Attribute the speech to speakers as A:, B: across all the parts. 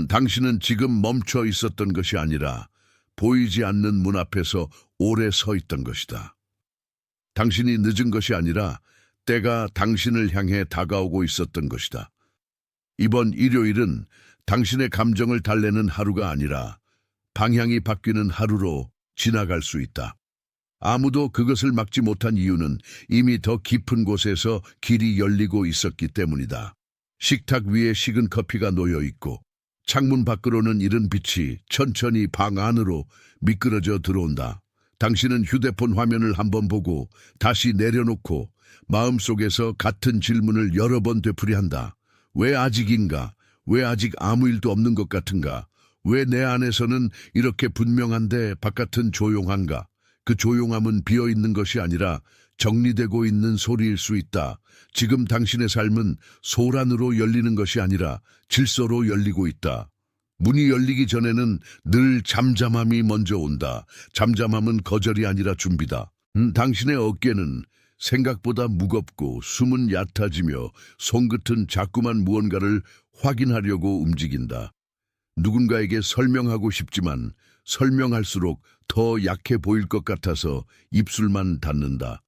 A: 당신은 지금 멈춰 있었던 것이 아니라 보이지 않는 문 앞에서 오래 서 있던 것이다. 당신이 늦은 것이 아니라 때가 당신을 향해 다가오고 있었던 것이다. 이번 일요일은 당신의 감정을 달래는 하루가 아니라 방향이 바뀌는 하루로 지나갈 수 있다. 아무도 그것을 막지 못한 이유는 이미 더 깊은 곳에서 길이 열리고 있었기 때문이다. 식탁 위에 식은 커피가 놓여 있고 창문 밖으로는 이른 빛이 천천히 방 안으로 미끄러져 들어온다. 당신은 휴대폰 화면을 한번 보고 다시 내려놓고 마음속에서 같은 질문을 여러 번 되풀이한다. 왜 아직인가? 왜 아직 아무 일도 없는 것 같은가? 왜 내 안에서는 이렇게 분명한데 바깥은 조용한가? 그 조용함은 비어있는 것이 아니라 정리되고 있는 소리일 수 있다. 지금 당신의 삶은 소란으로 열리는 것이 아니라 질서로 열리고 있다. 문이 열리기 전에는 늘 잠잠함이 먼저 온다. 잠잠함은 거절이 아니라 준비다. 당신의 어깨는 생각보다 무겁고 숨은 얕아지며 손끝은 자꾸만 무언가를 확인하려고 움직인다. 누군가에게 설명하고 싶지만 설명할수록 더 약해 보일 것 같아서 입술만 닫는다.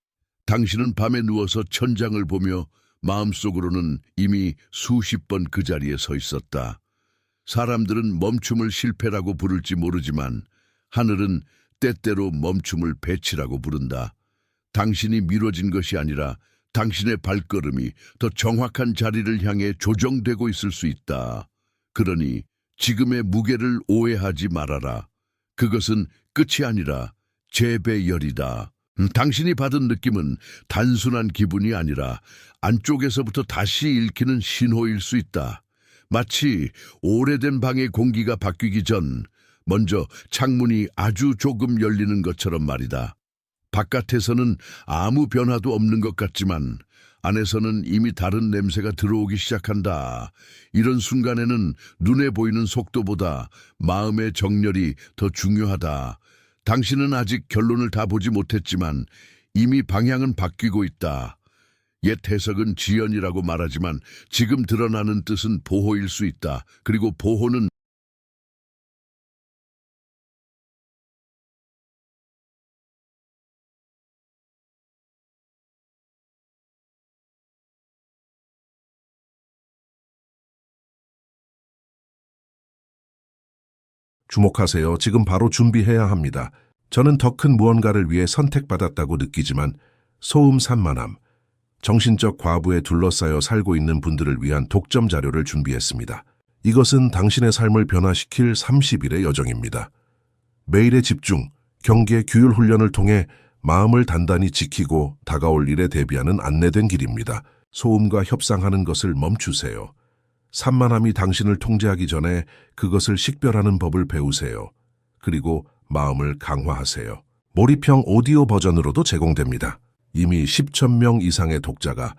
A: 당신은 밤에 누워서 천장을 보며 마음속으로는 이미 수십 번 그 자리에 서 있었다. 사람들은 멈춤을 실패라고 부를지 모르지만 하늘은 때때로 멈춤을 배치라고 부른다. 당신이 미뤄진 것이 아니라 당신의 발걸음이 더 정확한 자리를 향해 조정되고 있을 수 있다. 그러니 지금의 무게를 오해하지 말아라. 그것은 끝이 아니라 재배열이다. 당신이 받은 느낌은 단순한 기분이 아니라 안쪽에서부터 다시 읽히는 신호일 수 있다. 마치 오래된 방의 공기가 바뀌기 전 먼저 창문이 아주 조금 열리는 것처럼 말이다. 바깥에서는 아무 변화도 없는 것 같지만 안에서는 이미 다른 냄새가 들어오기 시작한다. 이런 순간에는 눈에 보이는 속도보다 마음의 정렬이 더 중요하다. 당신은 아직 결론을 다 보지 못했지만 이미 방향은 바뀌고 있다. 옛 해석은 지연이라고 말하지만 지금 드러나는 뜻은 보호일 수 있다. 그리고 보호는
B: 주목하세요. 지금 바로 준비해야 합니다. 저는 더 큰 무언가를 위해 선택받았다고 느끼지만 소음 산만함, 정신적 과부에 둘러싸여 살고 있는 분들을 위한 독점 자료를 준비했습니다. 이것은 당신의 삶을 변화시킬 30일의 여정입니다. 매일의 집중, 경계, 규율 훈련을 통해 마음을 단단히 지키고 다가올 일에 대비하는 안내된 길입니다. 소음과 협상하는 것을 멈추세요. 산만함이 당신을 통제하기 전에 그것을 식별하는 법을 배우세요. 그리고 마음을 강화하세요. 몰입형 오디오 버전으로도 제공됩니다. 이미 10천 명 이상의 독자가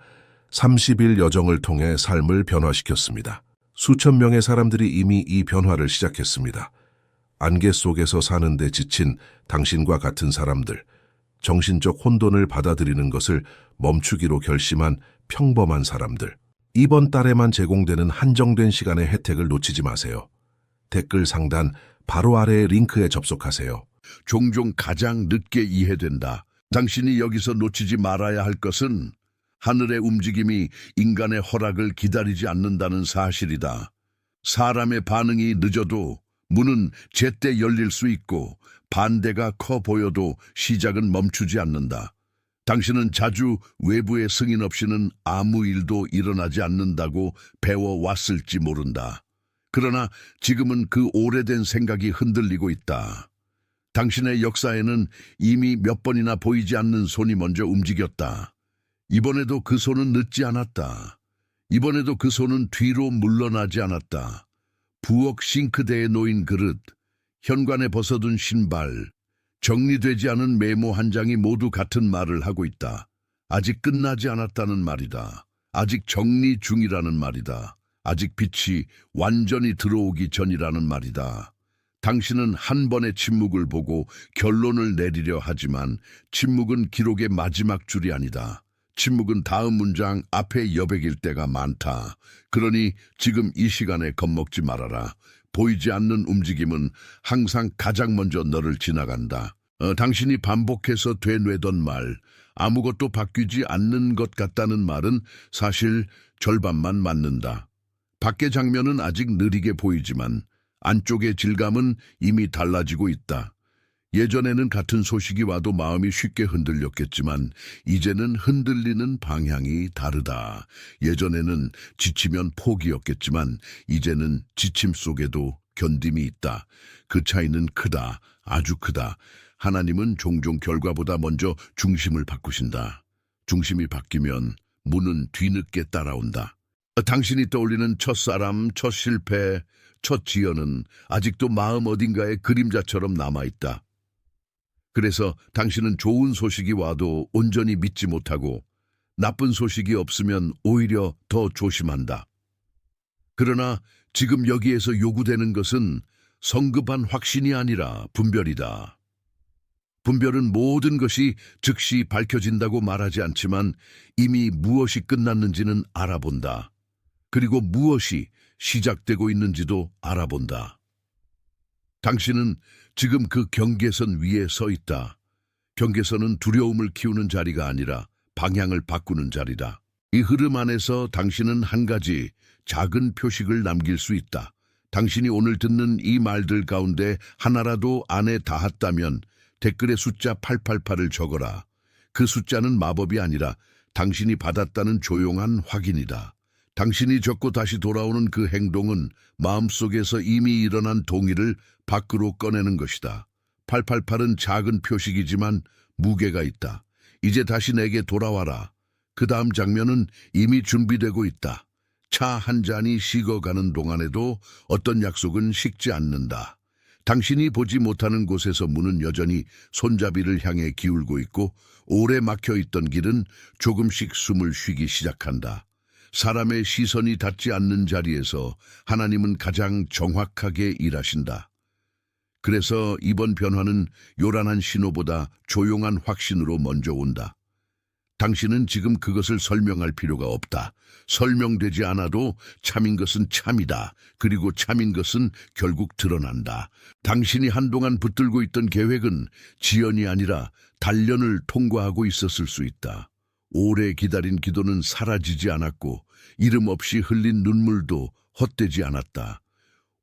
B: 30일 여정을 통해 삶을 변화시켰습니다. 수천 명의 사람들이 이미 이 변화를 시작했습니다. 안개 속에서 사는데 지친 당신과 같은 사람들, 정신적 혼돈을 받아들이는 것을 멈추기로 결심한 평범한 사람들, 이번 달에만 제공되는 한정된 시간의 혜택을 놓치지 마세요. 댓글 상단 바로 아래의 링크에 접속하세요.
A: 종종 가장 늦게 이해된다. 당신이 여기서 놓치지 말아야 할 것은 하늘의 움직임이 인간의 허락을 기다리지 않는다는 사실이다. 사람의 반응이 늦어도 문은 제때 열릴 수 있고 반대가 커 보여도 시작은 멈추지 않는다. 당신은 자주 외부의 승인 없이는 아무 일도 일어나지 않는다고 배워왔을지 모른다. 그러나 지금은 그 오래된 생각이 흔들리고 있다. 당신의 역사에는 이미 몇 번이나 보이지 않는 손이 먼저 움직였다. 이번에도 그 손은 늦지 않았다. 이번에도 그 손은 뒤로 물러나지 않았다. 부엌 싱크대에 놓인 그릇, 현관에 벗어둔 신발, 정리되지 않은 메모 한 장이 모두 같은 말을 하고 있다. 아직 끝나지 않았다는 말이다. 아직 정리 중이라는 말이다. 아직 빛이 완전히 들어오기 전이라는 말이다. 당신은 한 번의 침묵을 보고 결론을 내리려 하지만 침묵은 기록의 마지막 줄이 아니다. 침묵은 다음 문장 앞에 여백일 때가 많다. 그러니 지금 이 시간에 겁먹지 말아라. 보이지 않는 움직임은 항상 가장 먼저 너를 지나간다. 당신이 반복해서 되뇌던 말, 아무것도 바뀌지 않는 것 같다는 말은 사실 절반만 맞는다. 밖의 장면은 아직 느리게 보이지만 안쪽의 질감은 이미 달라지고 있다. 예전에는 같은 소식이 와도 마음이 쉽게 흔들렸겠지만 이제는 흔들리는 방향이 다르다. 예전에는 지치면 포기였겠지만 이제는 지침 속에도 견딤이 있다. 그 차이는 크다. 아주 크다. 하나님은 종종 결과보다 먼저 중심을 바꾸신다. 중심이 바뀌면 문은 뒤늦게 따라온다. 당신이 떠올리는 첫사람, 첫 실패, 첫 지연은 아직도 마음 어딘가에 그림자처럼 남아있다. 그래서 당신은 좋은 소식이 와도 온전히 믿지 못하고 나쁜 소식이 없으면 오히려 더 조심한다. 그러나 지금 여기에서 요구되는 것은 성급한 확신이 아니라 분별이다. 분별은 모든 것이 즉시 밝혀진다고 말하지 않지만 이미 무엇이 끝났는지는 알아본다. 그리고 무엇이 시작되고 있는지도 알아본다. 당신은 지금 그 경계선 위에 서 있다. 경계선은 두려움을 키우는 자리가 아니라 방향을 바꾸는 자리다. 이 흐름 안에서 당신은 한 가지 작은 표식을 남길 수 있다. 당신이 오늘 듣는 이 말들 가운데 하나라도 안에 닿았다면 댓글에 숫자 888을 적어라. 그 숫자는 마법이 아니라 당신이 받았다는 조용한 확인이다. 당신이 적고 다시 돌아오는 그 행동은 마음속에서 이미 일어난 동의를 밖으로 꺼내는 것이다. 888은 작은 표식이지만 무게가 있다. 이제 다시 내게 돌아와라. 그 다음 장면은 이미 준비되고 있다. 차 한 잔이 식어가는 동안에도 어떤 약속은 식지 않는다. 당신이 보지 못하는 곳에서 문은 여전히 손잡이를 향해 기울고 있고 오래 막혀있던 길은 조금씩 숨을 쉬기 시작한다. 사람의 시선이 닿지 않는 자리에서 하나님은 가장 정확하게 일하신다. 그래서 이번 변화는 요란한 신호보다 조용한 확신으로 먼저 온다. 당신은 지금 그것을 설명할 필요가 없다. 설명되지 않아도 참인 것은 참이다. 그리고 참인 것은 결국 드러난다. 당신이 한동안 붙들고 있던 계획은 지연이 아니라 단련을 통과하고 있었을 수 있다. 오래 기다린 기도는 사라지지 않았고 이름 없이 흘린 눈물도 헛되지 않았다.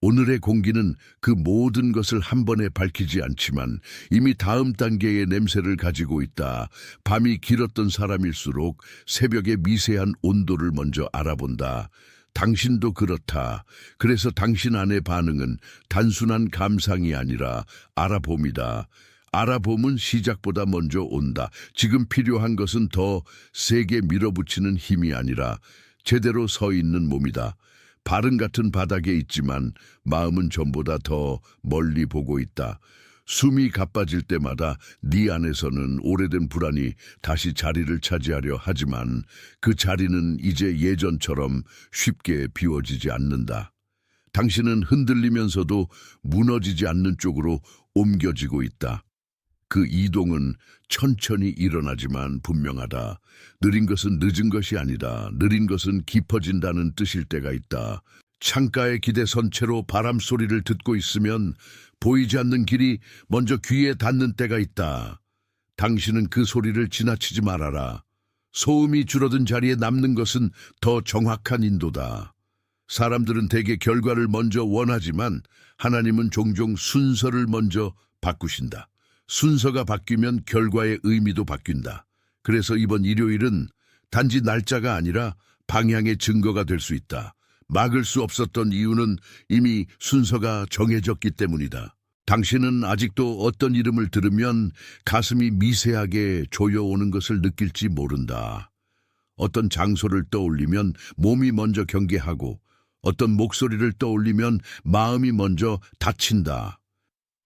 A: 오늘의 공기는 그 모든 것을 한 번에 밝히지 않지만 이미 다음 단계의 냄새를 가지고 있다. 밤이 길었던 사람일수록 새벽의 미세한 온도를 먼저 알아본다. 당신도 그렇다. 그래서 당신 안의 반응은 단순한 감상이 아니라 알아봄이다. 알아봄은 시작보다 먼저 온다. 지금 필요한 것은 더 세게 밀어붙이는 힘이 아니라 제대로 서 있는 몸이다. 발은 같은 바닥에 있지만 마음은 전보다 더 멀리 보고 있다. 숨이 가빠질 때마다 네 안에서는 오래된 불안이 다시 자리를 차지하려 하지만 그 자리는 이제 예전처럼 쉽게 비워지지 않는다. 당신은 흔들리면서도 무너지지 않는 쪽으로 옮겨지고 있다. 그 이동은 천천히 일어나지만 분명하다. 느린 것은 늦은 것이 아니다. 느린 것은 깊어진다는 뜻일 때가 있다. 창가에 기대선 채로 바람 소리를 듣고 있으면 보이지 않는 길이 먼저 귀에 닿는 때가 있다. 당신은 그 소리를 지나치지 말아라. 소음이 줄어든 자리에 남는 것은 더 정확한 인도다. 사람들은 대개 결과를 먼저 원하지만 하나님은 종종 순서를 먼저 바꾸신다. 순서가 바뀌면 결과의 의미도 바뀐다. 그래서 이번 일요일은 단지 날짜가 아니라 방향의 증거가 될 수 있다. 막을 수 없었던 이유는 이미 순서가 정해졌기 때문이다. 당신은 아직도 어떤 이름을 들으면 가슴이 미세하게 조여오는 것을 느낄지 모른다. 어떤 장소를 떠올리면 몸이 먼저 경계하고 어떤 목소리를 떠올리면 마음이 먼저 다친다.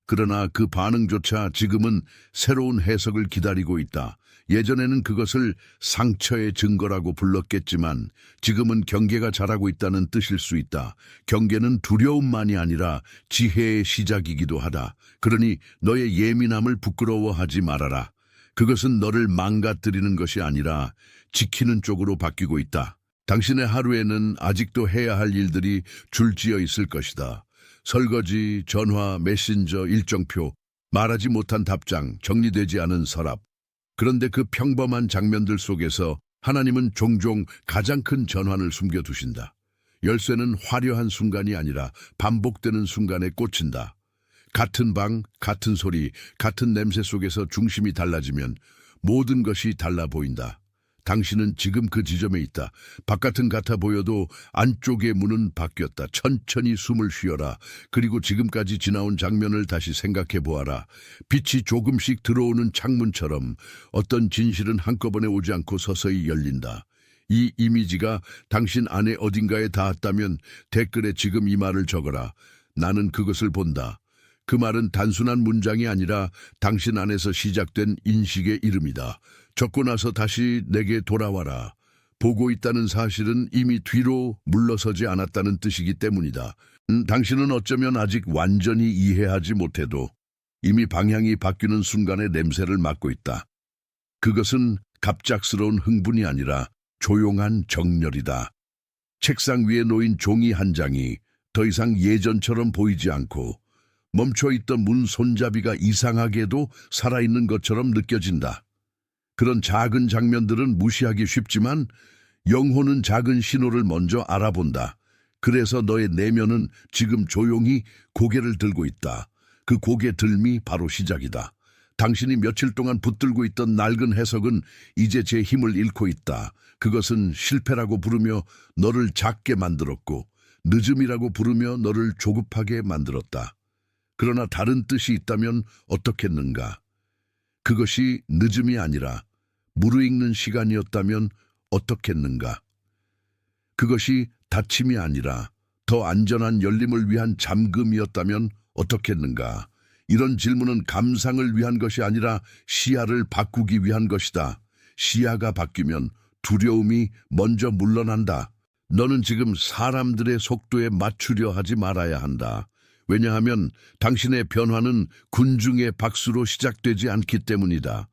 A: 그러나 그 반응조차 지금은 새로운 해석을 기다리고 있다. 예전에는 그것을 상처의 증거라고 불렀겠지만 지금은 경계가 자라고 있다는 뜻일 수 있다. 경계는 두려움만이 아니라 지혜의 시작이기도 하다. 그러니 너의 예민함을 부끄러워하지 말아라. 그것은 너를 망가뜨리는 것이 아니라 지키는 쪽으로 바뀌고 있다. 당신의 하루에는 아직도 해야 할 일들이 줄지어 있을 것이다. 설거지, 전화, 메신저, 일정표, 말하지 못한 답장, 정리되지 않은 서랍. 그런데 그 평범한 장면들 속에서 하나님은 종종 가장 큰 전환을 숨겨두신다. 열쇠는 화려한 순간이 아니라 반복되는 순간에 꽂힌다. 같은 방, 같은 소리, 같은 냄새 속에서 중심이 달라지면 모든 것이 달라 보인다. 당신은 지금 그 지점에 있다. 바깥은 같아 보여도 안쪽의 문은 바뀌었다. 천천히 숨을 쉬어라. 그리고 지금까지 지나온 장면을 다시 생각해 보아라. 빛이 조금씩 들어오는 창문처럼 어떤 진실은 한꺼번에 오지 않고 서서히 열린다. 이 이미지가 당신 안에 어딘가에 닿았다면 댓글에 지금 이 말을 적어라. 나는 그것을 본다. 그 말은 단순한 문장이 아니라 당신 안에서 시작된 인식의 이름이다. 적고 나서 다시 내게 돌아와라. 보고 있다는 사실은 이미 뒤로 물러서지 않았다는 뜻이기 때문이다. 당신은 어쩌면 아직 완전히 이해하지 못해도 이미 방향이 바뀌는 순간의 냄새를 맡고 있다. 그것은 갑작스러운 흥분이 아니라 조용한 정열이다. 책상 위에 놓인 종이 한 장이 더 이상 예전처럼 보이지 않고 멈춰있던 문 손잡이가 이상하게도 살아있는 것처럼 느껴진다. 그런 작은 장면들은 무시하기 쉽지만 영혼은 작은 신호를 먼저 알아본다. 그래서 너의 내면은 지금 조용히 고개를 들고 있다. 그 고개 들미 바로 시작이다. 당신이 며칠 동안 붙들고 있던 낡은 해석은 이제 제 힘을 잃고 있다. 그것은 실패라고 부르며 너를 작게 만들었고 늦음이라고 부르며 너를 조급하게 만들었다. 그러나 다른 뜻이 있다면 어떻겠는가? 그것이 늦음이 아니라 무르익는 시간이었다면 어떻겠는가? 그것이 닫힘이 아니라 더 안전한 열림을 위한 잠금이었다면 어떻겠는가? 이런 질문은 감상을 위한 것이 아니라 시야를 바꾸기 위한 것이다. 시야가 바뀌면 두려움이 먼저 물러난다. 너는 지금 사람들의 속도에 맞추려 하지 말아야 한다. 왜냐하면 당신의 변화는 군중의 박수로 시작되지 않기 때문이다.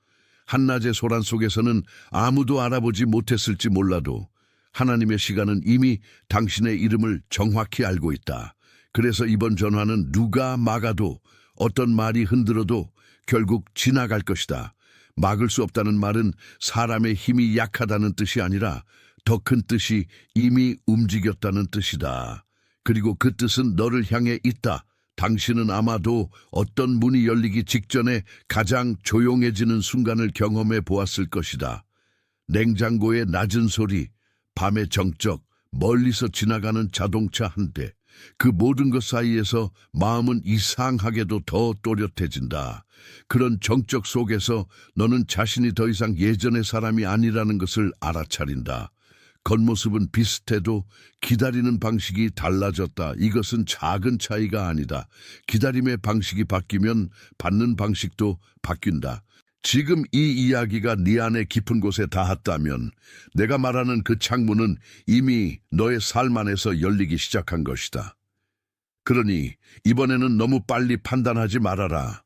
A: 한낮의 소란 속에서는 아무도 알아보지 못했을지 몰라도 하나님의 시간은 이미 당신의 이름을 정확히 알고 있다. 그래서 이번 전화는 누가 막아도 어떤 말이 흔들어도 결국 지나갈 것이다. 막을 수 없다는 말은 사람의 힘이 약하다는 뜻이 아니라 더 큰 뜻이 이미 움직였다는 뜻이다. 그리고 그 뜻은 너를 향해 있다. 당신은 아마도 어떤 문이 열리기 직전에 가장 조용해지는 순간을 경험해 보았을 것이다. 냉장고의 낮은 소리, 밤의 정적, 멀리서 지나가는 자동차 한 대. 그 모든 것 사이에서 마음은 이상하게도 더 또렷해진다. 그런 정적 속에서 너는 자신이 더 이상 예전의 사람이 아니라는 것을 알아차린다. 겉모습은 비슷해도 기다리는 방식이 달라졌다. 이것은 작은 차이가 아니다. 기다림의 방식이 바뀌면 받는 방식도 바뀐다. 지금 이 이야기가 네 안의 깊은 곳에 닿았다면 내가 말하는 그 창문은 이미 너의 삶 안에서 열리기 시작한 것이다. 그러니 이번에는 너무 빨리 판단하지 말아라.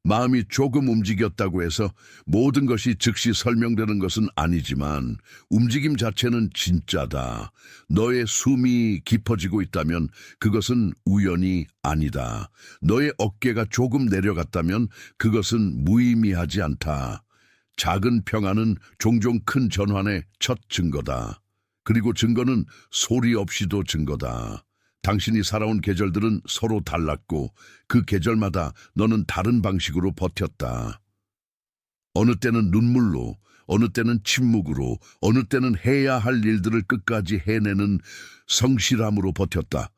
A: 마음이 조금 움직였다고 해서 모든 것이 즉시 설명되는 것은 아니지만 움직임 자체는 진짜다. 너의 숨이 깊어지고 있다면 그것은 우연이 아니다. 너의 어깨가 조금 내려갔다면 그것은 무의미하지 않다. 작은 평화는 종종 큰 전환의 첫 증거다. 그리고 증거는 소리 없이도 증거다. 당신이 살아온 계절들은 서로 달랐고 그 계절마다 너는 다른 방식으로 버텼다. 어느 때는 눈물로, 어느 때는 침묵으로, 어느 때는 해야 할 일들을 끝까지 해내는 성실함으로 버텼다.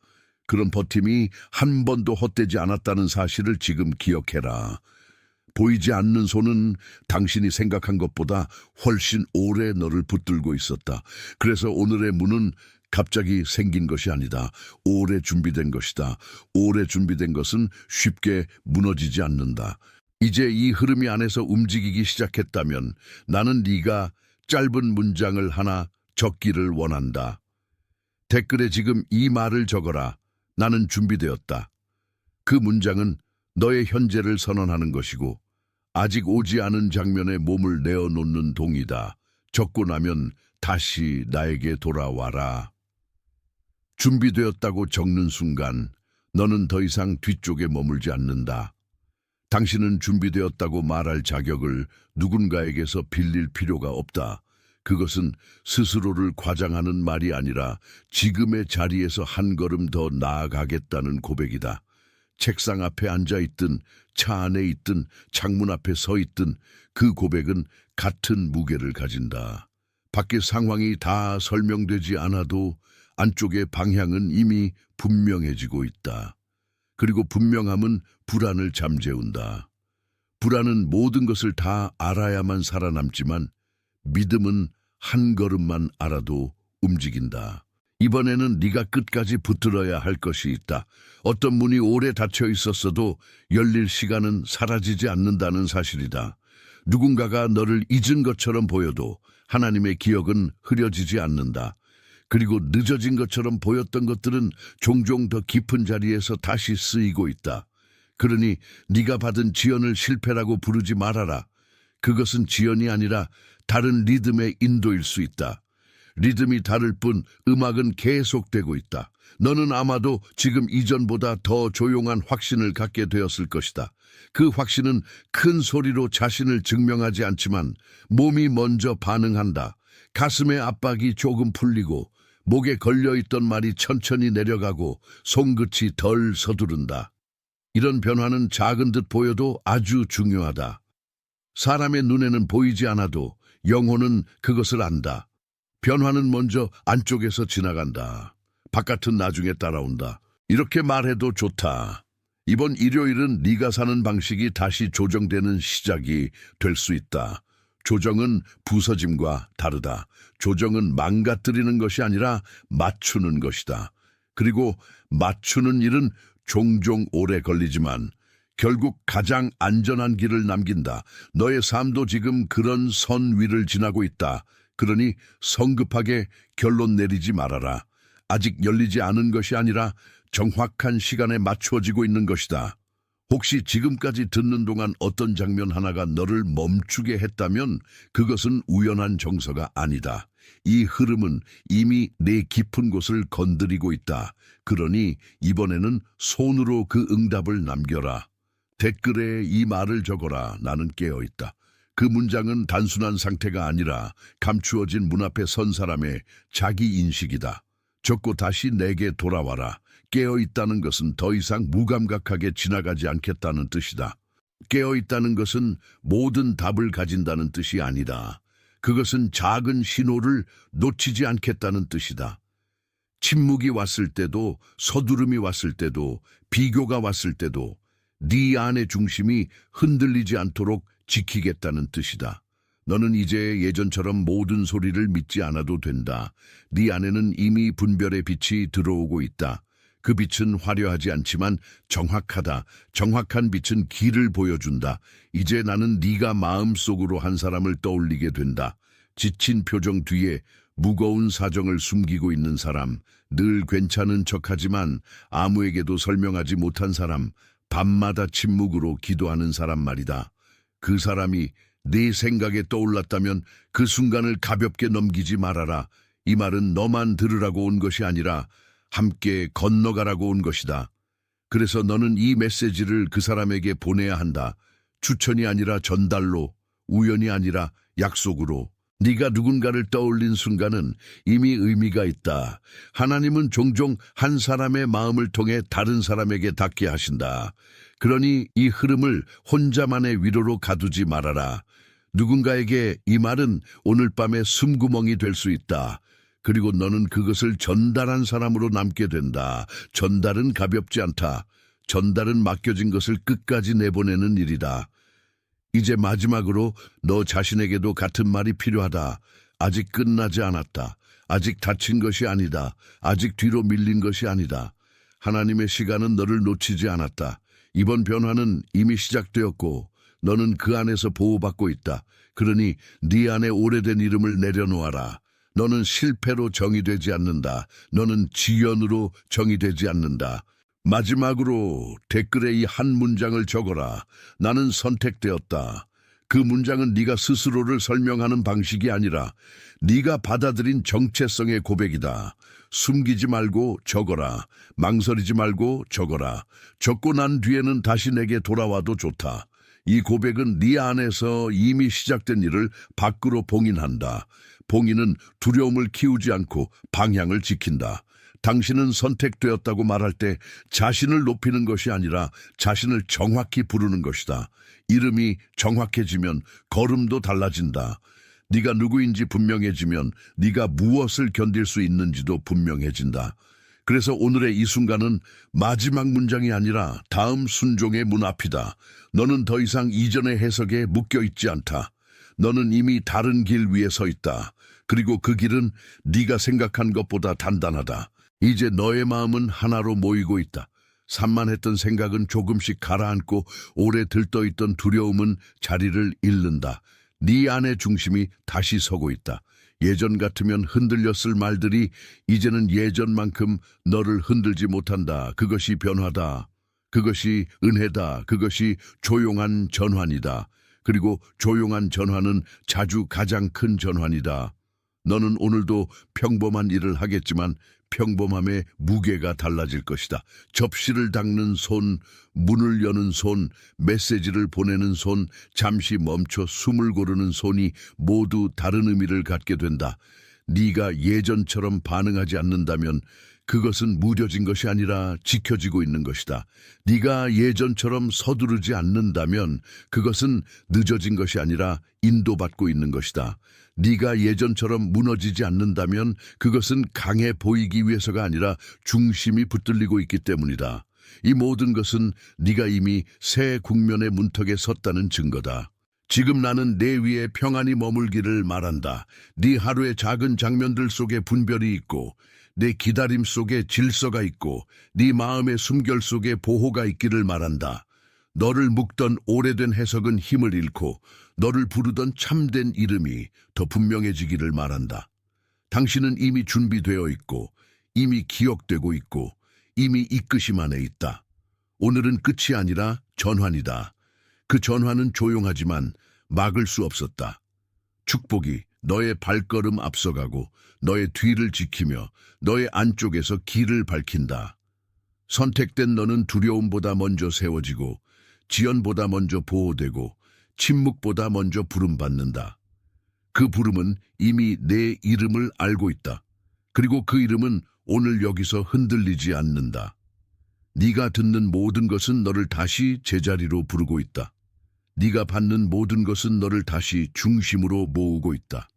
A: 그런 버팀이 한 번도 헛되지 않았다는 사실을 지금 기억해라. 보이지 않는 손은 당신이 생각한 것보다 훨씬 오래 너를 붙들고 있었다. 그래서 오늘의 문은 갑자기 생긴 것이 아니다. 오래 준비된 것이다. 오래 준비된 것은 쉽게 무너지지 않는다. 이제 이 흐름이 안에서 움직이기 시작했다면 나는 네가 짧은 문장을 하나 적기를 원한다. 댓글에 지금 이 말을 적어라. 나는 준비되었다. 그 문장은 너의 현재를 선언하는 것이고 아직 오지 않은 장면에 몸을 내어놓는 동이다. 적고 나면 다시 나에게 돌아와라. 준비되었다고 적는 순간 너는 더 이상 뒤쪽에 머물지 않는다. 당신은 준비되었다고 말할 자격을 누군가에게서 빌릴 필요가 없다. 그것은 스스로를 과장하는 말이 아니라 지금의 자리에서 한 걸음 더 나아가겠다는 고백이다. 책상 앞에 앉아 있든 차 안에 있든 창문 앞에 서 있든 그 고백은 같은 무게를 가진다. 밖의 상황이 다 설명되지 않아도 안쪽의 방향은 이미 분명해지고 있다. 그리고 분명함은 불안을 잠재운다. 불안은 모든 것을 다 알아야만 살아남지만 믿음은 한 걸음만 알아도 움직인다. 이번에는 네가 끝까지 붙들어야 할 것이 있다. 어떤 문이 오래 닫혀 있었어도 열릴 시간은 사라지지 않는다는 사실이다. 누군가가 너를 잊은 것처럼 보여도 하나님의 기억은 흐려지지 않는다. 그리고 늦어진 것처럼 보였던 것들은 종종 더 깊은 자리에서 다시 쓰이고 있다. 그러니 네가 받은 지연을 실패라고 부르지 말아라. 그것은 지연이 아니라 다른 리듬의 인도일 수 있다. 리듬이 다를 뿐 음악은 계속되고 있다. 너는 아마도 지금 이전보다 더 조용한 확신을 갖게 되었을 것이다. 그 확신은 큰 소리로 자신을 증명하지 않지만 몸이 먼저 반응한다. 가슴의 압박이 조금 풀리고 목에 걸려있던 말이 천천히 내려가고 손끝이 덜 서두른다. 이런 변화는 작은 듯 보여도 아주 중요하다. 사람의 눈에는 보이지 않아도 영혼은 그것을 안다. 변화는 먼저 안쪽에서 지나간다. 바깥은 나중에 따라온다. 이렇게 말해도 좋다. 이번 일요일은 네가 사는 방식이 다시 조정되는 시작이 될 수 있다. 조정은 부서짐과 다르다. 조정은 망가뜨리는 것이 아니라 맞추는 것이다. 그리고 맞추는 일은 종종 오래 걸리지만 결국 가장 안전한 길을 남긴다. 너의 삶도 지금 그런 선 위를 지나고 있다. 그러니 성급하게 결론 내리지 말아라. 아직 열리지 않은 것이 아니라 정확한 시간에 맞추어지고 있는 것이다. 혹시 지금까지 듣는 동안 어떤 장면 하나가 너를 멈추게 했다면 그것은 우연한 정서가 아니다. 이 흐름은 이미 내 깊은 곳을 건드리고 있다. 그러니 이번에는 손으로 그 응답을 남겨라. 댓글에 이 말을 적어라. 나는 깨어있다. 그 문장은 단순한 상태가 아니라 감추어진 문 앞에 선 사람의 자기 인식이다. 적고 다시 내게 돌아와라. 깨어있다는 것은 더 이상 무감각하게 지나가지 않겠다는 뜻이다. 깨어있다는 것은 모든 답을 가진다는 뜻이 아니다. 그것은 작은 신호를 놓치지 않겠다는 뜻이다. 침묵이 왔을 때도, 서두름이 왔을 때도, 비교가 왔을 때도 네 안의 중심이 흔들리지 않도록 지키겠다는 뜻이다. 너는 이제 예전처럼 모든 소리를 믿지 않아도 된다. 네 안에는 이미 분별의 빛이 들어오고 있다. 그 빛은 화려하지 않지만 정확하다. 정확한 빛은 길을 보여준다. 이제 나는 네가 마음속으로 한 사람을 떠올리게 된다. 지친 표정 뒤에 무거운 사정을 숨기고 있는 사람, 늘 괜찮은 척하지만 아무에게도 설명하지 못한 사람, 밤마다 침묵으로 기도하는 사람 말이다. 그 사람이 네 생각에 떠올랐다면 그 순간을 가볍게 넘기지 말아라. 이 말은 너만 들으라고 온 것이 아니라 함께 건너가라고 온 것이다. 그래서 너는 이 메시지를 그 사람에게 보내야 한다. 추천이 아니라 전달로, 우연이 아니라 약속으로. 네가 누군가를 떠올린 순간은 이미 의미가 있다. 하나님은 종종 한 사람의 마음을 통해 다른 사람에게 닿게 하신다. 그러니 이 흐름을 혼자만의 위로로 가두지 말아라. 누군가에게 이 말은 오늘 밤의 숨구멍이 될 수 있다. 그리고 너는 그것을 전달한 사람으로 남게 된다. 전달은 가볍지 않다. 전달은 맡겨진 것을 끝까지 내보내는 일이다. 이제 마지막으로 너 자신에게도 같은 말이 필요하다. 아직 끝나지 않았다. 아직 다친 것이 아니다. 아직 뒤로 밀린 것이 아니다. 하나님의 시간은 너를 놓치지 않았다. 이번 변화는 이미 시작되었고 너는 그 안에서 보호받고 있다. 그러니 네 안에 오래된 이름을 내려놓아라. 너는 실패로 정의되지 않는다. 너는 지연으로 정의되지 않는다. 마지막으로 댓글에 이 한 문장을 적어라. 나는 선택되었다. 그 문장은 네가 스스로를 설명하는 방식이 아니라 네가 받아들인 정체성의 고백이다. 숨기지 말고 적어라. 망설이지 말고 적어라. 적고 난 뒤에는 다시 내게 돌아와도 좋다. 이 고백은 네 안에서 이미 시작된 일을 밖으로 봉인한다. 봉인은 두려움을 키우지 않고 방향을 지킨다. 당신은 선택되었다고 말할 때 자신을 높이는 것이 아니라 자신을 정확히 부르는 것이다. 이름이 정확해지면 걸음도 달라진다. 네가 누구인지 분명해지면 네가 무엇을 견딜 수 있는지도 분명해진다. 그래서 오늘의 이 순간은 마지막 문장이 아니라 다음 순종의 문 앞이다. 너는 더 이상 이전의 해석에 묶여있지 않다. 너는 이미 다른 길 위에 서 있다. 그리고 그 길은 네가 생각한 것보다 단단하다. 이제 너의 마음은 하나로 모이고 있다. 산만했던 생각은 조금씩 가라앉고 오래 들떠있던 두려움은 자리를 잃는다. 네 안의 중심이 다시 서고 있다. 예전 같으면 흔들렸을 말들이 이제는 예전만큼 너를 흔들지 못한다. 그것이 변화다. 그것이 은혜다. 그것이 조용한 전환이다. 그리고 조용한 전환은 자주 가장 큰 전환이다. 너는 오늘도 평범한 일을 하겠지만 평범함의 무게가 달라질 것이다. 접시를 닦는 손, 문을 여는 손, 메시지를 보내는 손, 잠시 멈춰 숨을 고르는 손이 모두 다른 의미를 갖게 된다. 네가 예전처럼 반응하지 않는다면 그것은 무뎌진 것이 아니라 지켜지고 있는 것이다. 네가 예전처럼 서두르지 않는다면 그것은 늦어진 것이 아니라 인도받고 있는 것이다. 네가 예전처럼 무너지지 않는다면 그것은 강해 보이기 위해서가 아니라 중심이 붙들리고 있기 때문이다. 이 모든 것은 네가 이미 새 국면의 문턱에 섰다는 증거다. 지금 나는 내 위에 평안히 머물기를 말한다. 네 하루의 작은 장면들 속에 분별이 있고 내 기다림 속에 질서가 있고 네 마음의 숨결 속에 보호가 있기를 말한다. 너를 묶던 오래된 해석은 힘을 잃고 너를 부르던 참된 이름이 더 분명해지기를 말한다. 당신은 이미 준비되어 있고 이미 기억되고 있고 이미 이끄심 안에 있다. 오늘은 끝이 아니라 전환이다. 그 전환은 조용하지만 막을 수 없었다. 축복이 너의 발걸음 앞서가고 너의 뒤를 지키며 너의 안쪽에서 길을 밝힌다. 선택된 너는 두려움보다 먼저 세워지고 지연보다 먼저 보호되고 침묵보다 먼저 부름받는다. 그 부름은 이미 내 이름을 알고 있다. 그리고 그 이름은 오늘 여기서 흔들리지 않는다. 네가 듣는 모든 것은 너를 다시 제자리로 부르고 있다. 네가 받는 모든 것은 너를 다시 중심으로 모으고 있다.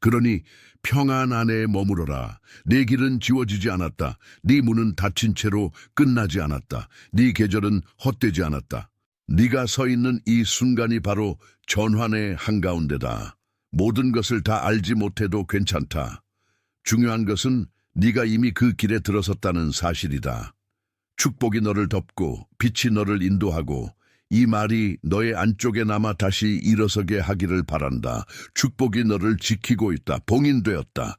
A: 그러니 평안 안에 머무러라. 네 길은 지워지지 않았다. 네 문은 닫힌 채로 끝나지 않았다. 네 계절은 헛되지 않았다. 네가 서 있는 이 순간이 바로 전환의 한가운데다. 모든 것을 다 알지 못해도 괜찮다. 중요한 것은 네가 이미 그 길에 들어섰다는 사실이다. 축복이 너를 덮고 빛이 너를 인도하고 이 말이 너의 안쪽에 남아 다시 일어서게 하기를 바란다. 축복이 너를 지키고 있다. 봉인되었다.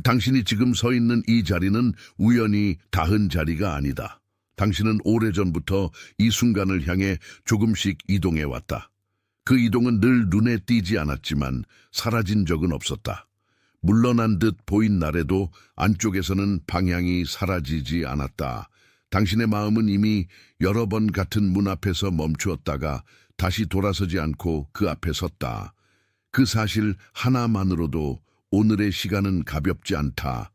A: 당신이 지금 서 있는 이 자리는 우연히 닿은 자리가 아니다. 당신은 오래전부터 이 순간을 향해 조금씩 이동해왔다. 그 이동은 늘 눈에 띄지 않았지만 사라진 적은 없었다. 물러난 듯 보인 날에도 안쪽에서는 방향이 사라지지 않았다. 당신의 마음은 이미 여러 번 같은 문 앞에서 멈추었다가 다시 돌아서지 않고 그 앞에 섰다. 그 사실 하나만으로도 오늘의 시간은 가볍지 않다.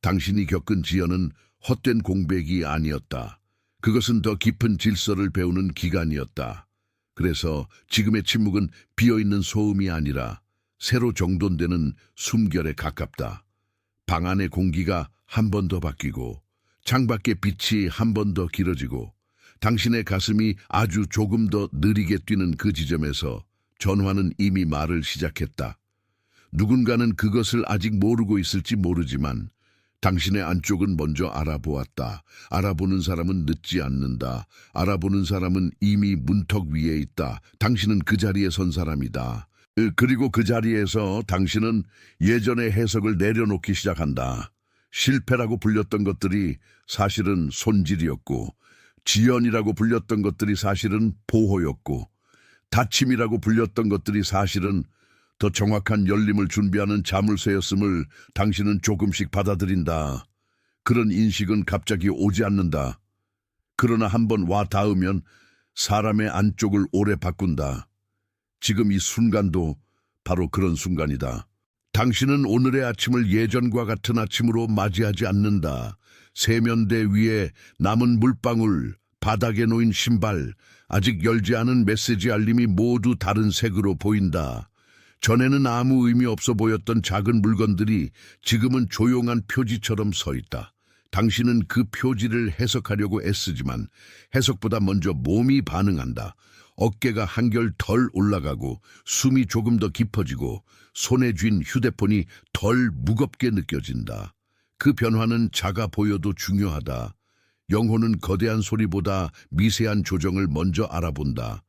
A: 당신이 겪은 지연은 헛된 공백이 아니었다. 그것은 더 깊은 질서를 배우는 기간이었다. 그래서 지금의 침묵은 비어있는 소음이 아니라 새로 정돈되는 숨결에 가깝다. 방 안의 공기가 한 번 더 바뀌고 창밖의 빛이 한 번 더 길어지고 당신의 가슴이 아주 조금 더 느리게 뛰는 그 지점에서 전화는 이미 말을 시작했다. 누군가는 그것을 아직 모르고 있을지 모르지만 당신의 안쪽은 먼저 알아보았다. 알아보는 사람은 늦지 않는다. 알아보는 사람은 이미 문턱 위에 있다. 당신은 그 자리에 선 사람이다. 그리고 그 자리에서 당신은 예전의 해석을 내려놓기 시작한다. 실패라고 불렸던 것들이 사실은 손질이었고 지연이라고 불렸던 것들이 사실은 보호였고 닫힘이라고 불렸던 것들이 사실은 더 정확한 열림을 준비하는 자물쇠였음을 당신은 조금씩 받아들인다. 그런 인식은 갑자기 오지 않는다. 그러나 한번 와 닿으면 사람의 안쪽을 오래 바꾼다. 지금 이 순간도 바로 그런 순간이다. 당신은 오늘의 아침을 예전과 같은 아침으로 맞이하지 않는다. 세면대 위에 남은 물방울, 바닥에 놓인 신발, 아직 열지 않은 메시지 알림이 모두 다른 색으로 보인다. 전에는 아무 의미 없어 보였던 작은 물건들이 지금은 조용한 표지처럼 서 있다. 당신은 그 표지를 해석하려고 애쓰지만 해석보다 먼저 몸이 반응한다. 어깨가 한결 덜 올라가고 숨이 조금 더 깊어지고 손에 쥔 휴대폰이 덜 무겁게 느껴진다. 그 변화는 작아 보여도 중요하다. 영혼은 거대한 소리보다 미세한 조정을 먼저 알아본다.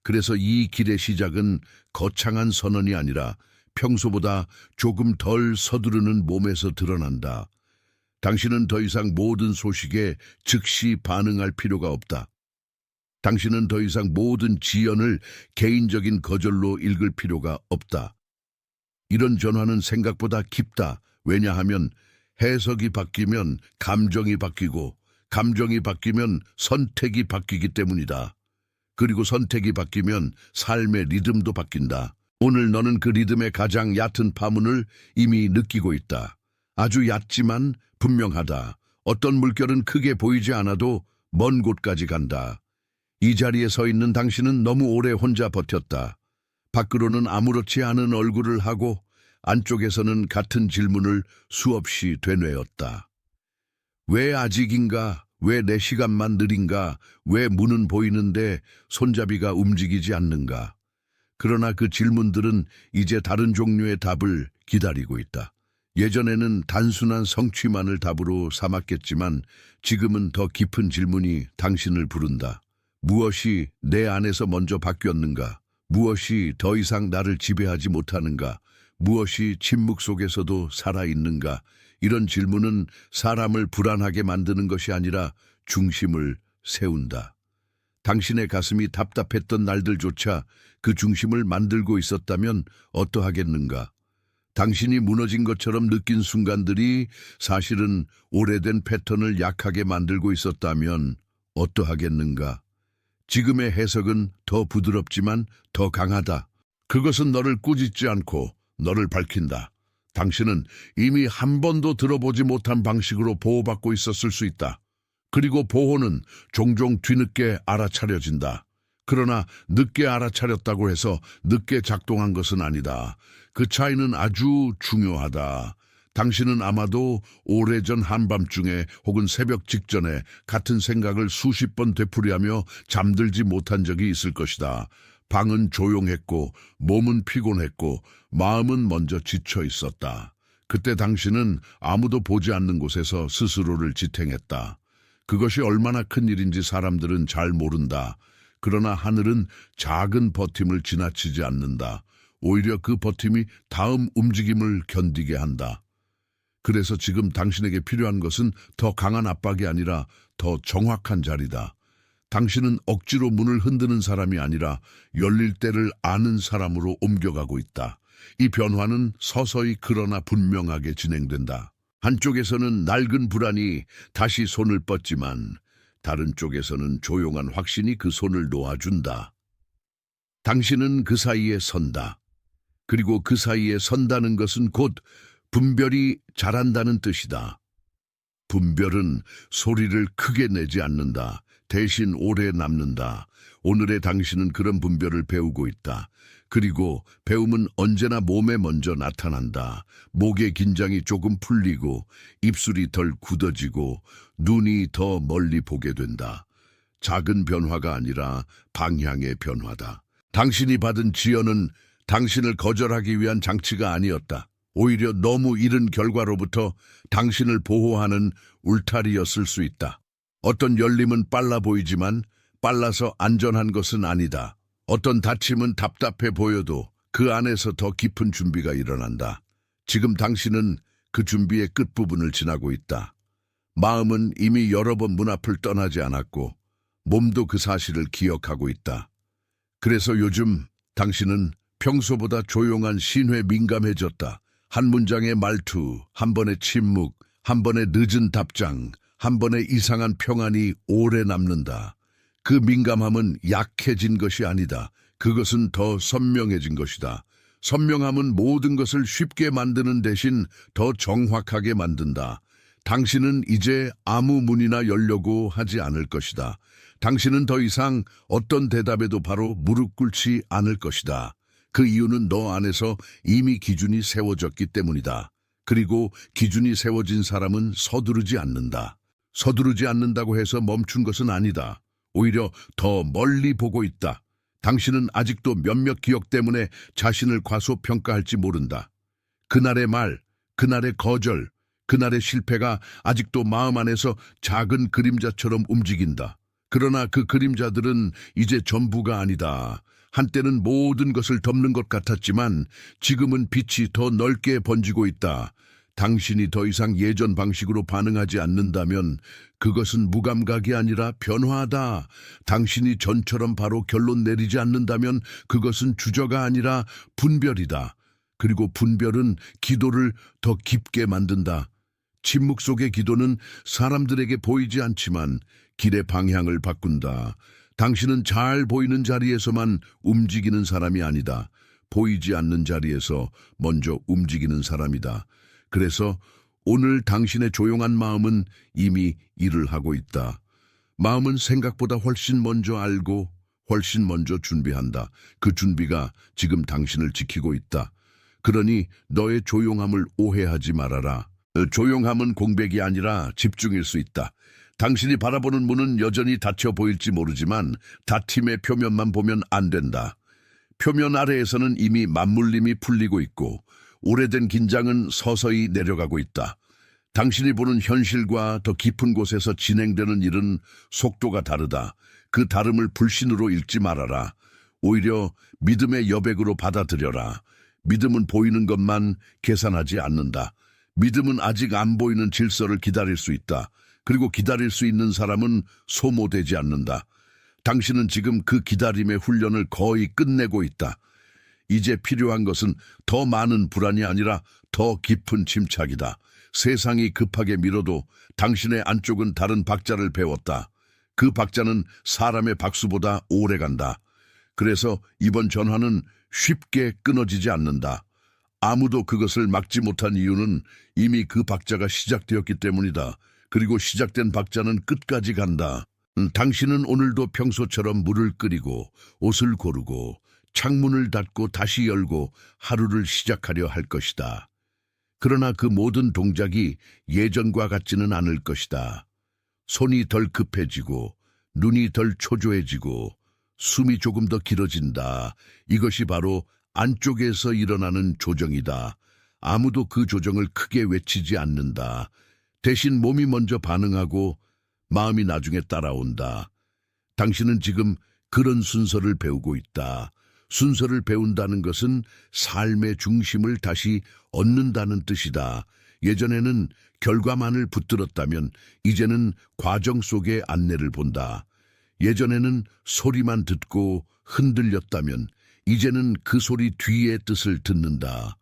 A: 그래서 이 길의 시작은 거창한 선언이 아니라 평소보다 조금 덜 서두르는 몸에서 드러난다. 당신은 더 이상 모든 소식에 즉시 반응할 필요가 없다. 당신은 더 이상 모든 지연을 개인적인 거절로 읽을 필요가 없다. 이런 전환은 생각보다 깊다. 왜냐하면 해석이 바뀌면 감정이 바뀌고 감정이 바뀌면 선택이 바뀌기 때문이다. 그리고 선택이 바뀌면 삶의 리듬도 바뀐다. 오늘 너는 그 리듬의 가장 얕은 파문을 이미 느끼고 있다. 아주 얕지만 분명하다. 어떤 물결은 크게 보이지 않아도 먼 곳까지 간다. 이 자리에 서 있는 당신은 너무 오래 혼자 버텼다. 밖으로는 아무렇지 않은 얼굴을 하고 안쪽에서는 같은 질문을 수없이 되뇌었다. 왜 아직인가? 왜 내 시간만 느린가? 왜 문은 보이는데 손잡이가 움직이지 않는가? 그러나 그 질문들은 이제 다른 종류의 답을 기다리고 있다. 예전에는 단순한 성취만을 답으로 삼았겠지만 지금은 더 깊은 질문이 당신을 부른다. 무엇이 내 안에서 먼저 바뀌었는가? 무엇이 더 이상 나를 지배하지 못하는가? 무엇이 침묵 속에서도 살아있는가? 이런 질문은 사람을 불안하게 만드는 것이 아니라 중심을 세운다. 당신의 가슴이 답답했던 날들조차 그 중심을 만들고 있었다면 어떠하겠는가? 당신이 무너진 것처럼 느낀 순간들이 사실은 오래된 패턴을 약하게 만들고 있었다면 어떠하겠는가? 지금의 해석은 더 부드럽지만 더 강하다. 그것은 너를 꾸짖지 않고 너를 밝힌다. 당신은 이미 한 번도 들어보지 못한 방식으로 보호받고 있었을 수 있다. 그리고 보호는 종종 뒤늦게 알아차려진다. 그러나 늦게 알아차렸다고 해서 늦게 작동한 것은 아니다. 그 차이는 아주 중요하다. 당신은 아마도 오래전 한밤중에 혹은 새벽 직전에 같은 생각을 수십 번 되풀이하며 잠들지 못한 적이 있을 것이다. 방은 조용했고 몸은 피곤했고 마음은 먼저 지쳐 있었다. 그때 당신은 아무도 보지 않는 곳에서 스스로를 지탱했다. 그것이 얼마나 큰 일인지 사람들은 잘 모른다. 그러나 하늘은 작은 버팀을 지나치지 않는다. 오히려 그 버팀이 다음 움직임을 견디게 한다. 그래서 지금 당신에게 필요한 것은 더 강한 압박이 아니라 더 정확한 자리다. 당신은 억지로 문을 흔드는 사람이 아니라 열릴 때를 아는 사람으로 옮겨가고 있다. 이 변화는 서서히 그러나 분명하게 진행된다. 한쪽에서는 낡은 불안이 다시 손을 뻗지만 다른 쪽에서는 조용한 확신이 그 손을 놓아준다. 당신은 그 사이에 선다. 그리고 그 사이에 선다는 것은 곧 분별이 자란다는 뜻이다. 분별은 소리를 크게 내지 않는다. 대신 오래 남는다. 오늘의 당신은 그런 분별을 배우고 있다. 그리고 배움은 언제나 몸에 먼저 나타난다. 목의 긴장이 조금 풀리고 입술이 덜 굳어지고 눈이 더 멀리 보게 된다. 작은 변화가 아니라 방향의 변화다. 당신이 받은 지연은 당신을 거절하기 위한 장치가 아니었다. 오히려 너무 이른 결과로부터 당신을 보호하는 울타리였을 수 있다. 어떤 열림은 빨라 보이지만 빨라서 안전한 것은 아니다. 어떤 다침은 답답해 보여도 그 안에서 더 깊은 준비가 일어난다. 지금 당신은 그 준비의 끝부분을 지나고 있다. 마음은 이미 여러 번 문 앞을 떠나지 않았고 몸도 그 사실을 기억하고 있다. 그래서 요즘 당신은 평소보다 조용한 신회에 민감해졌다. 한 문장의 말투, 한 번의 침묵, 한 번의 늦은 답장, 한 번의 이상한 평안이 오래 남는다. 그 민감함은 약해진 것이 아니다. 그것은 더 선명해진 것이다. 선명함은 모든 것을 쉽게 만드는 대신 더 정확하게 만든다. 당신은 이제 아무 문이나 열려고 하지 않을 것이다. 당신은 더 이상 어떤 대답에도 바로 무릎 꿇지 않을 것이다. 그 이유는 너 안에서 이미 기준이 세워졌기 때문이다. 그리고 기준이 세워진 사람은 서두르지 않는다. 서두르지 않는다고 해서 멈춘 것은 아니다. 오히려 더 멀리 보고 있다. 당신은 아직도 몇몇 기억 때문에 자신을 과소평가할지 모른다. 그날의 말, 그날의 거절, 그날의 실패가 아직도 마음 안에서 작은 그림자처럼 움직인다. 그러나 그 그림자들은 이제 전부가 아니다. 한때는 모든 것을 덮는 것 같았지만 지금은 빛이 더 넓게 번지고 있다. 당신이 더 이상 예전 방식으로 반응하지 않는다면 그것은 무감각이 아니라 변화다. 당신이 전처럼 바로 결론 내리지 않는다면 그것은 주저가 아니라 분별이다. 그리고 분별은 기도를 더 깊게 만든다. 침묵 속의 기도는 사람들에게 보이지 않지만 길의 방향을 바꾼다. 당신은 잘 보이는 자리에서만 움직이는 사람이 아니다. 보이지 않는 자리에서 먼저 움직이는 사람이다. 그래서 오늘 당신의 조용한 마음은 이미 일을 하고 있다. 마음은 생각보다 훨씬 먼저 알고 훨씬 먼저 준비한다. 그 준비가 지금 당신을 지키고 있다. 그러니 너의 조용함을 오해하지 말아라. 조용함은 공백이 아니라 집중일 수 있다. 당신이 바라보는 문은 여전히 닫혀 보일지 모르지만 닫힘의 표면만 보면 안 된다. 표면 아래에서는 이미 맞물림이 풀리고 있고 오래된 긴장은 서서히 내려가고 있다. 당신이 보는 현실과 더 깊은 곳에서 진행되는 일은 속도가 다르다. 그 다름을 불신으로 읽지 말아라. 오히려 믿음의 여백으로 받아들여라. 믿음은 보이는 것만 계산하지 않는다. 믿음은 아직 안 보이는 질서를 기다릴 수 있다. 그리고 기다릴 수 있는 사람은 소모되지 않는다. 당신은 지금 그 기다림의 훈련을 거의 끝내고 있다. 이제 필요한 것은 더 많은 불안이 아니라 더 깊은 침착이다. 세상이 급하게 밀어도 당신의 안쪽은 다른 박자를 배웠다. 그 박자는 사람의 박수보다 오래 간다. 그래서 이번 전화는 쉽게 끊어지지 않는다. 아무도 그것을 막지 못한 이유는 이미 그 박자가 시작되었기 때문이다. 그리고 시작된 박자는 끝까지 간다. 당신은 오늘도 평소처럼 물을 끓이고 옷을 고르고 창문을 닫고 다시 열고 하루를 시작하려 할 것이다. 그러나 그 모든 동작이 예전과 같지는 않을 것이다. 손이 덜 급해지고 눈이 덜 초조해지고 숨이 조금 더 길어진다. 이것이 바로 안쪽에서 일어나는 조정이다. 아무도 그 조정을 크게 외치지 않는다. 대신 몸이 먼저 반응하고 마음이 나중에 따라온다. 당신은 지금 그런 순서를 배우고 있다. 순서를 배운다는 것은 삶의 중심을 다시 얻는다는 뜻이다. 예전에는 결과만을 붙들었다면 이제는 과정 속의 안내를 본다. 예전에는 소리만 듣고 흔들렸다면 이제는 그 소리 뒤의 뜻을 듣는다.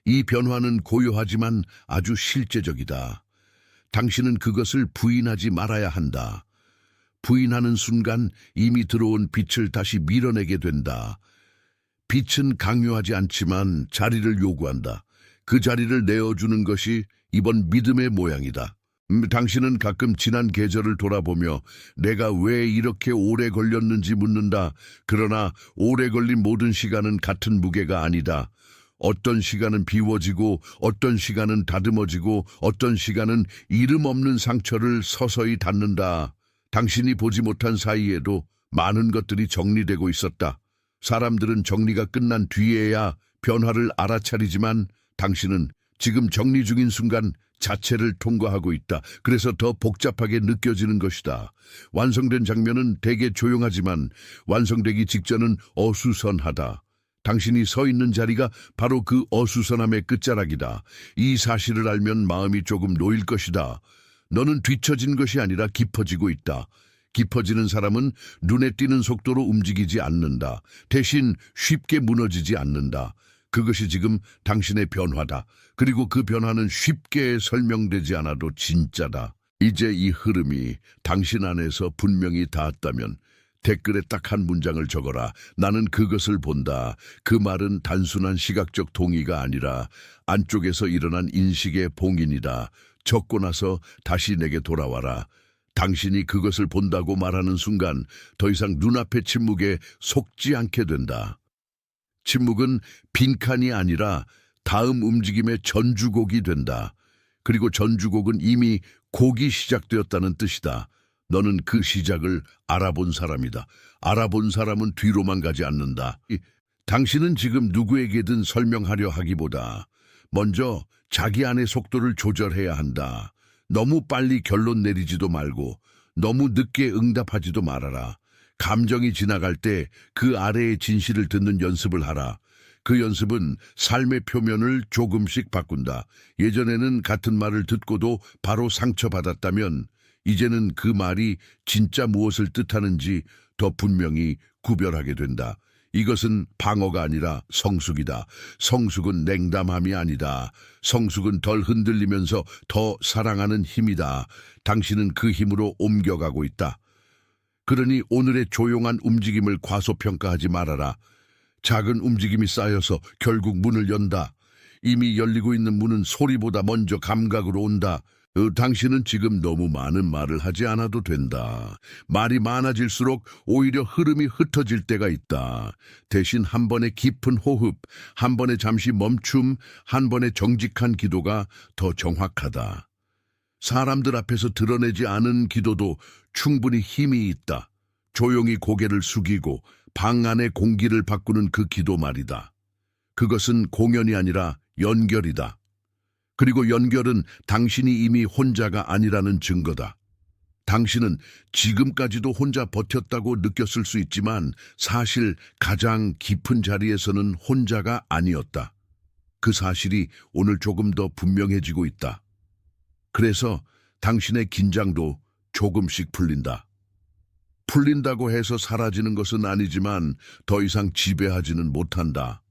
A: 이 변화는 고요하지만 아주 실제적이다. 당신은 그것을 부인하지 말아야 한다. 부인하는 순간 이미 들어온 빛을 다시 밀어내게 된다. 빛은 강요하지 않지만 자리를 요구한다. 그 자리를 내어주는 것이 이번 믿음의 모양이다. 당신은 가끔 지난 계절을 돌아보며 내가 왜 이렇게 오래 걸렸는지 묻는다. 그러나 오래 걸린 모든 시간은 같은 무게가 아니다. 어떤 시간은 비워지고 어떤 시간은 다듬어지고 어떤 시간은 이름 없는 상처를 서서히 닫는다. 당신이 보지 못한 사이에도 많은 것들이 정리되고 있었다. 사람들은 정리가 끝난 뒤에야 변화를 알아차리지만 당신은 지금 정리 중인 순간 자체를 통과하고 있다. 그래서 더 복잡하게 느껴지는 것이다. 완성된 장면은 되게 조용하지만 완성되기 직전은 어수선하다. 당신이 서 있는 자리가 바로 그 어수선함의 끝자락이다. 이 사실을 알면 마음이 조금 놓일 것이다. 너는 뒤처진 것이 아니라 깊어지고 있다. 깊어지는 사람은 눈에 띄는 속도로 움직이지 않는다. 대신 쉽게 무너지지 않는다. 그것이 지금 당신의 변화다. 그리고 그 변화는 쉽게 설명되지 않아도 진짜다. 이제 이 흐름이 당신 안에서 분명히 닿았다면 댓글에 딱 한 문장을 적어라. 나는 그것을 본다. 그 말은 단순한 시각적 동의가 아니라 안쪽에서 일어난 인식의 봉인이다. 적고 나서 다시 내게 돌아와라. 당신이 그것을 본다고 말하는 순간 더 이상 눈앞의 침묵에 속지 않게 된다. 침묵은 빈칸이 아니라 다음 움직임의 전주곡이 된다. 그리고 전주곡은 이미 곡이 시작되었다는 뜻이다. 너는 그 시작을 알아본 사람이다. 알아본 사람은 뒤로만 가지 않는다. 당신은 지금 누구에게든 설명하려 하기보다 먼저 자기 안의 속도를 조절해야 한다. 너무 빨리 결론 내리지도 말고 너무 늦게 응답하지도 말아라. 감정이 지나갈 때 그 아래의 진실을 듣는 연습을 하라. 그 연습은 삶의 표면을 조금씩 바꾼다. 예전에는 같은 말을 듣고도 바로 상처받았다면 이제는 그 말이 진짜 무엇을 뜻하는지 더 분명히 구별하게 된다. 이것은 방어가 아니라 성숙이다. 성숙은 냉담함이 아니다. 성숙은 덜 흔들리면서 더 사랑하는 힘이다. 당신은 그 힘으로 옮겨가고 있다. 그러니 오늘의 조용한 움직임을 과소평가하지 말아라. 작은 움직임이 쌓여서 결국 문을 연다. 이미 열리고 있는 문은 소리보다 먼저 감각으로 온다. 당신은 지금 너무 많은 말을 하지 않아도 된다. 말이 많아질수록 오히려 흐름이 흩어질 때가 있다. 대신 한 번의 깊은 호흡, 한 번의 잠시 멈춤, 한 번의 정직한 기도가 더 정확하다. 사람들 앞에서 드러내지 않은 기도도 충분히 힘이 있다. 조용히 고개를 숙이고 방 안의 공기를 바꾸는 그 기도 말이다. 그것은 공연이 아니라 연결이다. 그리고 연결은 당신이 이미 혼자가 아니라는 증거다. 당신은 지금까지도 혼자 버텼다고 느꼈을 수 있지만 사실 가장 깊은 자리에서는 혼자가 아니었다. 그 사실이 오늘 조금 더 분명해지고 있다. 그래서 당신의 긴장도 조금씩 풀린다. 풀린다고 해서 사라지는 것은 아니지만 더 이상 지배하지는 못한다.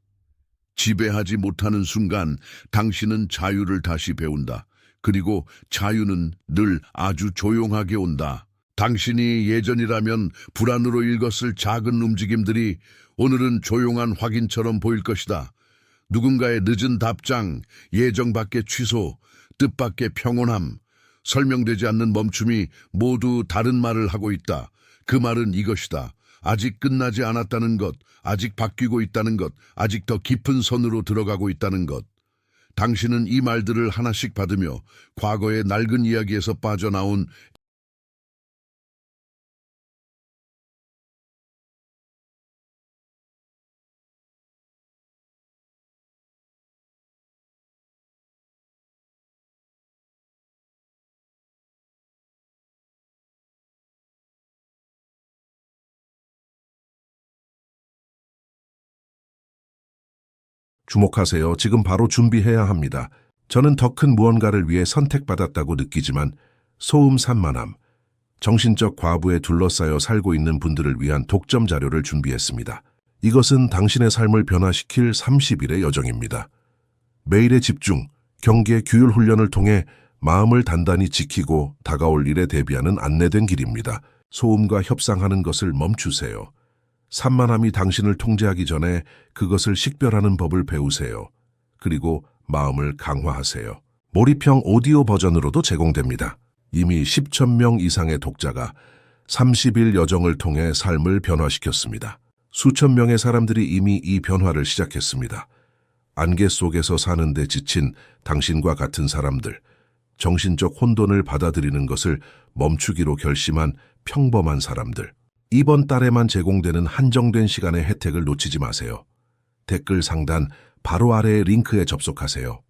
A: 지배하지 못하는 순간 당신은 자유를 다시 배운다. 그리고 자유는 늘 아주 조용하게 온다. 당신이 예전이라면 불안으로 읽었을 작은 움직임들이 오늘은 조용한 확인처럼 보일 것이다. 누군가의 늦은 답장, 예정 밖의 취소, 뜻밖의 평온함, 설명되지 않는 멈춤이 모두 다른 말을 하고 있다. 그 말은 이것이다. 아직 끝나지 않았다는 것, 아직 바뀌고 있다는 것, 아직 더 깊은 선으로 들어가고 있다는 것. 당신은 이 말들을 하나씩 받으며 과거의 낡은 이야기에서 빠져나온
B: 주목하세요. 지금 바로 준비해야 합니다. 저는 더 큰 무언가를 위해 선택받았다고 느끼지만 소음 산만함, 정신적 과부에 둘러싸여 살고 있는 분들을 위한 독점 자료를 준비했습니다. 이것은 당신의 삶을 변화시킬 30일의 여정입니다. 매일의 집중, 경계, 규율 훈련을 통해 마음을 단단히 지키고 다가올 일에 대비하는 안내된 길입니다. 소음과 협상하는 것을 멈추세요. 산만함이 당신을 통제하기 전에 그것을 식별하는 법을 배우세요. 그리고 마음을 강화하세요. 몰입형 오디오 버전으로도 제공됩니다. 이미 10,000명 이상의 독자가 30일 여정을 통해 삶을 변화시켰습니다. 수천 명의 사람들이 이미 이 변화를 시작했습니다. 안개 속에서 사는데 지친 당신과 같은 사람들, 정신적 혼돈을 받아들이는 것을 멈추기로 결심한 평범한 사람들. 이번 달에만 제공되는 한정된 시간의 혜택을 놓치지 마세요. 댓글 상단 바로 아래의 링크에 접속하세요.